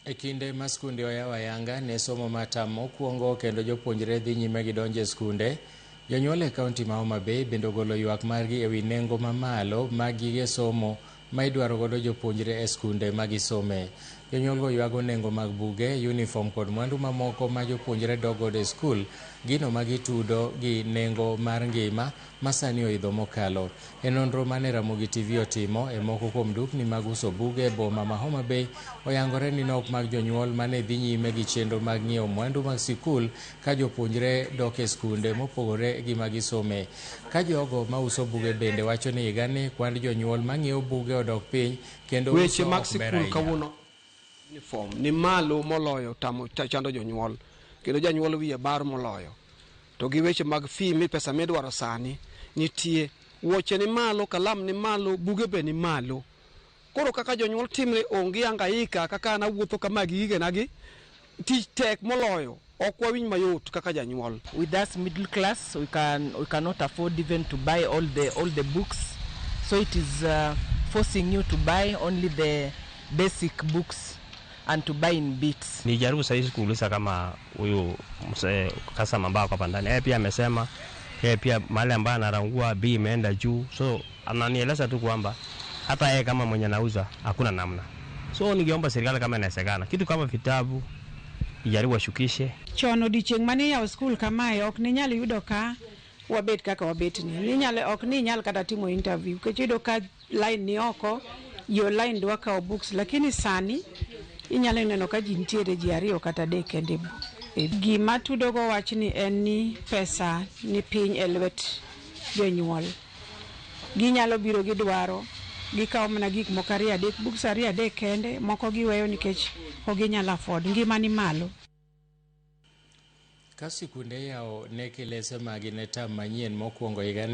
E kinde ma skunde oyaw ayanga ne somo matam mokwongo kendo jopuonjre dhi nyime gi donjo e skunde, jonyuol e kaunti ma Homa Bay bende ogolo ywak margi ewi nengo mamalo mag gige somo ma idwaro godo jopuonjre e skunde ma gisome. Jonyuol go ywago nengo mag buge, uniform kod mwandu mamoko ma jopuonjre dok godo e skul, gino ma gitudo gi nengo mar ngima ma sani oidho mokalo. E nonro mane Ramogi TV otimo e moko kuom dukni mag uso buge e boma ma Homa Bay, oyangore ni nok mag jonyuol mane dhi nyime gi chenro mag ng'iewo mwandu mag sikul ka jopuonjre dok e skunde mopogore gi ma gisome. Ka jogo ma uso buge bende wacho ni higani kwand jonyuol ma ng'iewo buge odok piny kendo weche mag sikul kawuono uniform ni malo moloyo chando jonyuol, kendo janyuol wiye bar moloyo. To gi weche mag fee mi pesa midwaro sani nitie, wuoche ni malo, kalam ni malo, buge be ni malo. Koro kaka jonyuol timre onge angaika kaka na wuotho kama gi gige nagi tich tek moloyo, ok wawinj mayot kaka janyuol. With us middle class, we cannot afford even to buy all the books, so it is forcing you to buy only the basic books and to buy in bits. Nijaribu sasa kuuliza kama huyu mzee customer ambao kwa ndani, yeye pia amesema yeye pia mahali ambapo anarangua bei imeenda juu, so ananieleza tu kwamba hata yeye kama mwenye nauza hakuna namna. So ningeomba serikali kama inawezekana kitu kama vitabu ijaribu washukishe. Chono dicheng mane ya school kamae ok ninyal yudo ka wabet kaka wabet ni. Ok ninyal kata timo interview. Kechido ka line ni oko, yo line dwa kao books, lakini sani inyalo neno ka ji nitiere ji ariyo kata adek kende. Gima tudogo wach ni en ni pesa ni piny e lwet jonyuol. Ginyalo biro gidwaro, gikawo mana gik moko ariyo adek, books ariyo adek kende, moko giweyo nikech ok ginyalo afford. Ngima ni malo. Ka sikunde yawo ne kilese magi ne tam manyien mokwongo higani